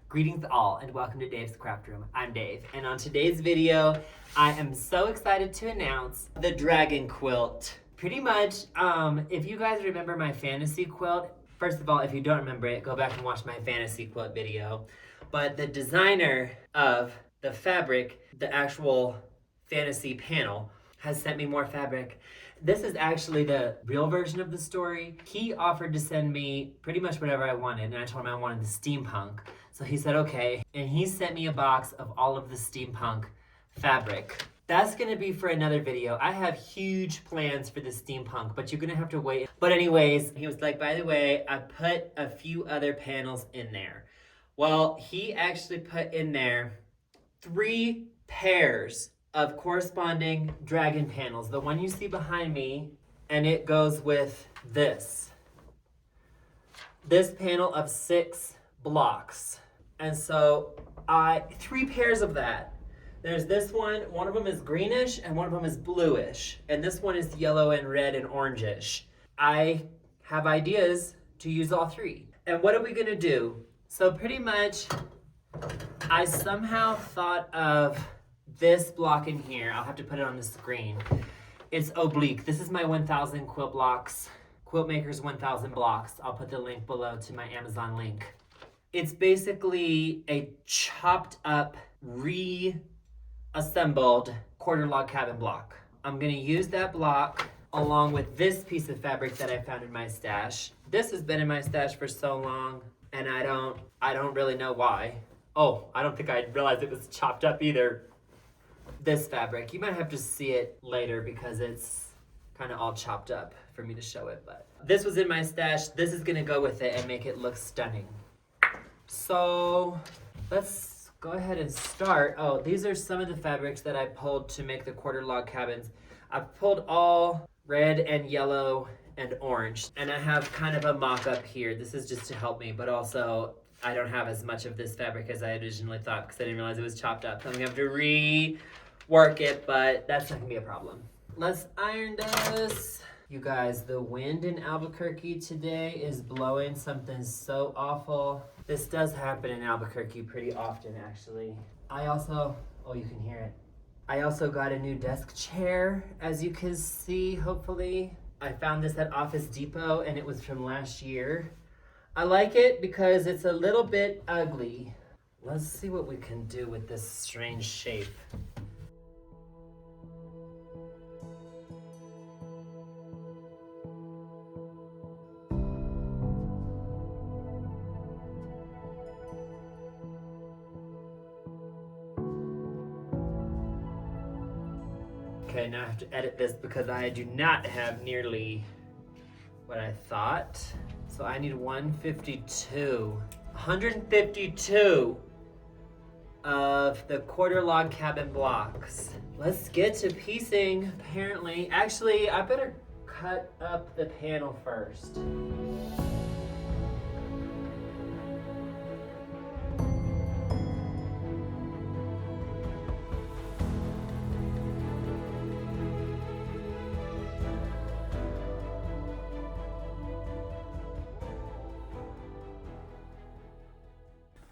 Greetings all and welcome to Dave's Craft Room. I'm Dave, and on today's video, I am so excited to announce the dragon quilt. Pretty much, if you guys remember my fantasy quilt, first of all, if you don't remember it, go back and watch my fantasy quilt video. But the designer of the fabric, the actual fantasy panel, has sent me more fabric. This is actually the real version of the story. He offered to send me pretty much whatever I wanted, and I told him I wanted the steampunk. So he said, okay, and he sent me a box of all of the steampunk fabric. That's gonna be for another video. I have huge plans for the steampunk, but you're gonna have to wait. But anyways, he was like, by the way, I put a few other panels in there. Well, he actually put in there 3 pairs of corresponding dragon panels. The one you see behind me, and it goes with this. This panel of 6 blocks. And so 3 pairs of that. There's this one of them is greenish and one of them is bluish. And this one is yellow and red and orangish. I have ideas to use all 3. And what are we gonna do? So pretty much, I somehow thought of this block in here. I'll have to put it on the screen. It's oblique. This is my 1000 quilt blocks. Quiltmaker's 1000 blocks. I'll put the link below to my Amazon link. It's basically a chopped up, reassembled quarter log cabin block. I'm gonna use that block along with this piece of fabric that I found in my stash. This has been in my stash for so long, and I don't really know why. Oh, I don't think I realized it was chopped up either. This fabric, you might have to see it later because it's kind of all chopped up for me to show it, but this was in my stash. This is gonna go with it and make it look stunning. So let's go ahead and start. Oh, these are some of the fabrics that I pulled to make the quarter log cabins. I've pulled all red and yellow and orange, and I have kind of a mock-up here. This is just to help me, but also I don't have as much of this fabric as I originally thought because I didn't realize it was chopped up. So I'm gonna have to rework it, but that's not gonna be a problem. Let's iron this. You guys, the wind in Albuquerque today is blowing something so awful. This does happen in Albuquerque pretty often, actually. Oh, you can hear it. I also got a new desk chair, as you can see, hopefully. I found this at Office Depot, and it was from last year. I like it because it's a little bit ugly. Let's see what we can do with this strange shape. Okay, now I have to edit this because I do not have nearly what I thought. So I need 152 of the quarter log cabin blocks. Let's get to piecing, apparently. Actually, I better cut up the panel first.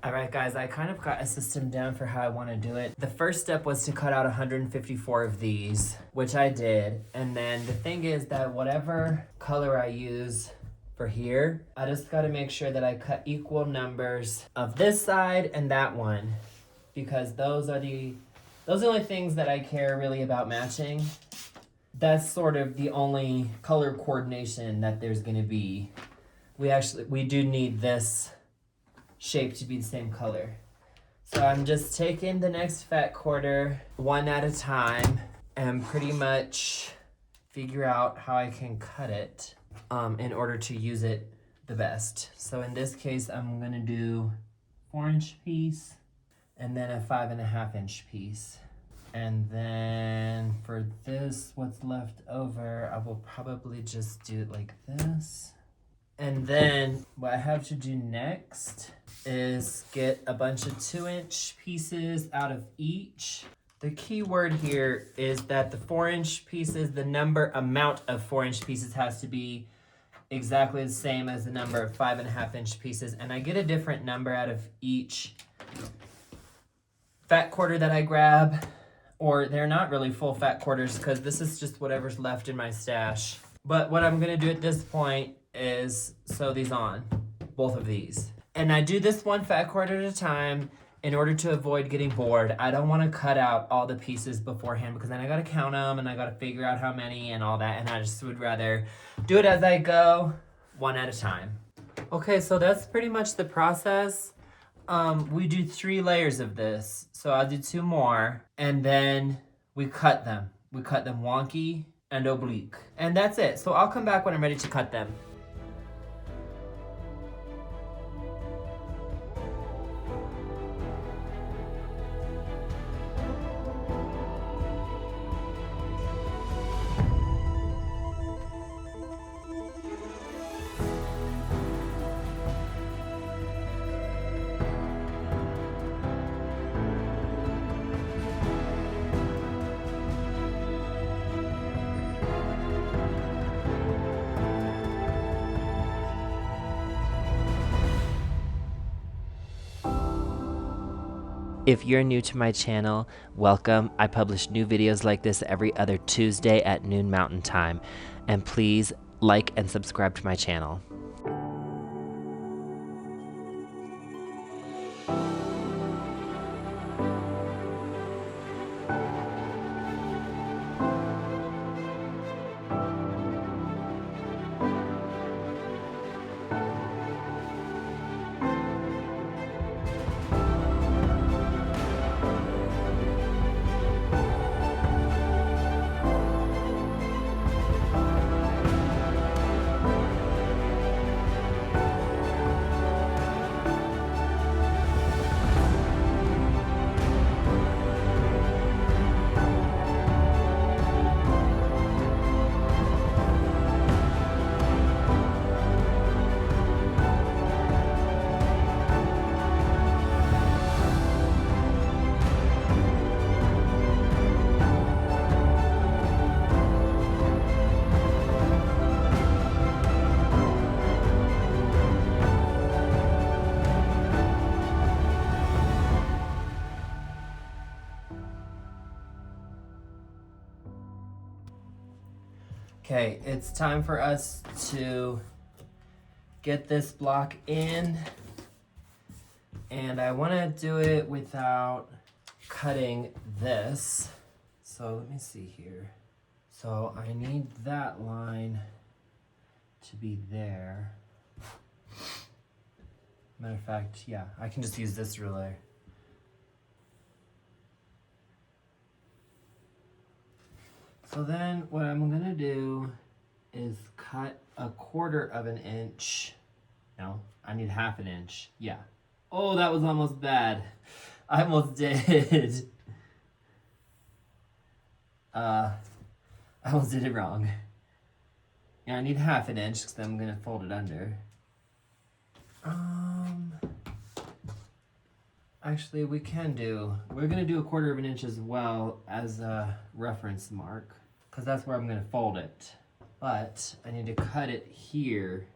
All right, guys, I kind of got a system down for how I want to do it. The first step was to cut out 154 of these, which I did. And then the thing is that whatever color I use for here, I just got to make sure that I cut equal numbers of this side and that one, because those are the only things that I care really about matching. That's sort of the only color coordination that there's going to be. We do need this shape to be the same color. So I'm just taking the next fat quarter one at a time and pretty much figure out how I can cut it in order to use it the best. So in this case, I'm gonna do 4-inch piece and then a 5.5-inch piece. And then for this, what's left over, I will probably just do it like this. And then what I have to do next is get a bunch of 2-inch pieces out of each. The key word here is that the 4-inch pieces, the amount of 4-inch pieces has to be exactly the same as the number of 5.5-inch pieces, and I get a different number out of each fat quarter that I grab, or they're not really full fat quarters because this is just whatever's left in my stash. But what I'm gonna do at this point is sew these on, both of these. And I do this one fat quarter at a time in order to avoid getting bored. I don't wanna cut out all the pieces beforehand because then I gotta count them and I gotta figure out how many and all that, and I just would rather do it as I go, one at a time. Okay, so that's pretty much the process. We do 3 layers of this. So I'll do 2 more, and then we cut them. We cut them wonky and oblique. And that's it. So I'll come back when I'm ready to cut them. If you're new to my channel, welcome. I publish new videos like this every other Tuesday at noon Mountain Time. And please like and subscribe to my channel. Okay, it's time for us to get this block in, and I want to do it without cutting this. So let me see here. So I need that line to be there. Matter of fact, yeah, I can just use this ruler. So then what I'm gonna do is cut 1/4 of an inch. No, I need 1/2 inch. Yeah. Oh, that was almost bad. I almost did. I almost did it wrong. Yeah, I need 1/2 inch because I'm gonna fold it under. Actually, we're gonna do 1/4 of an inch as well as a reference mark, because that's where I'm gonna fold it. But I need to cut it here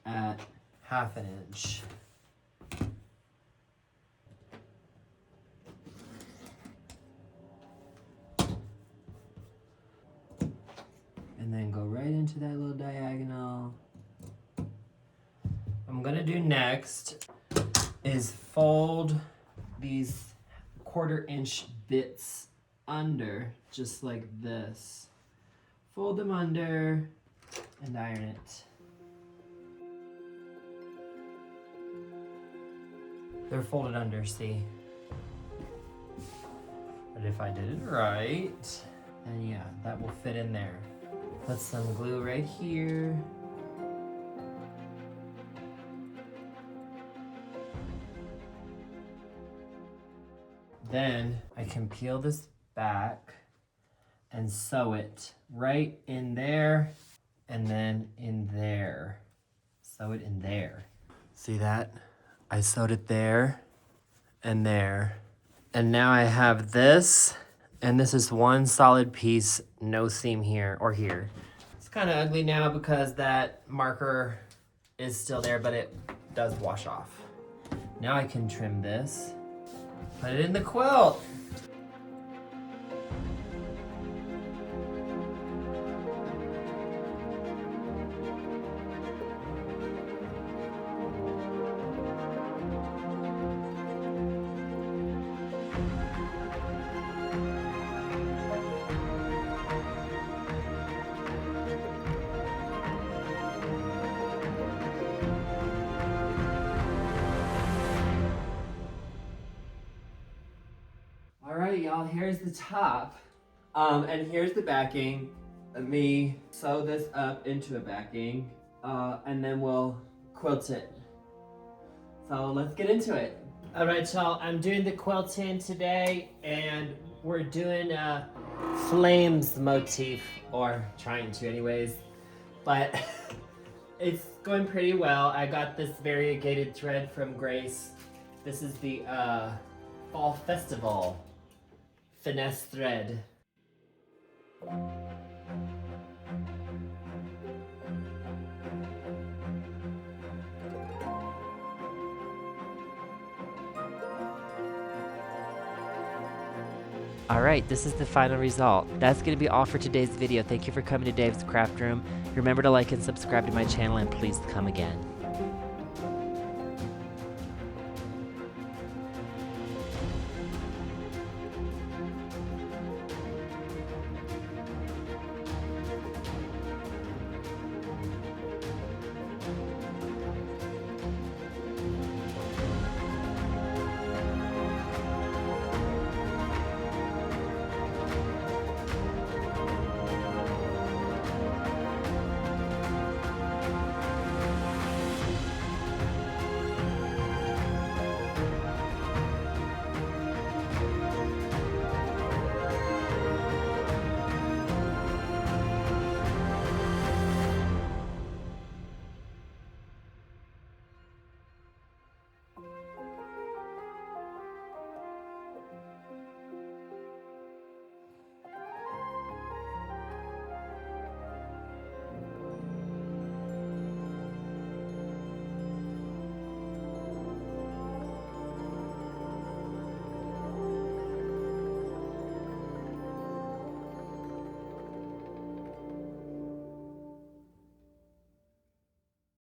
at 1/2 inch. And then go right into that little diagonal. What I'm gonna do next is fold these 1/4 inch bits under, just like this. Fold them under and iron it. They're folded under, see? But if I did it right, then yeah, that will fit in there. Put some glue right here. Then I can peel this back and sew it right in there and then in there. Sew it in there. See that? I sewed it there and there. And now I have this, and this is one solid piece, no seam here or here. It's kind of ugly now because that marker is still there, but it does wash off. Now I can trim this, put it in the quilt. Alright, y'all, here's the top. And here's the backing. Let me sew this up into a backing, and then we'll quilt it. So let's get into it. Alright, y'all, I'm doing the quilting today, and we're doing a flames motif, or trying to anyways. But it's going pretty well. I got this variegated thread from Grace. This is the Fall Festival finesse thread. Alright, this is the final result. That's going to be all for today's video. Thank you for coming to Dave's Craft Room. Remember to like and subscribe to my channel, and please come again.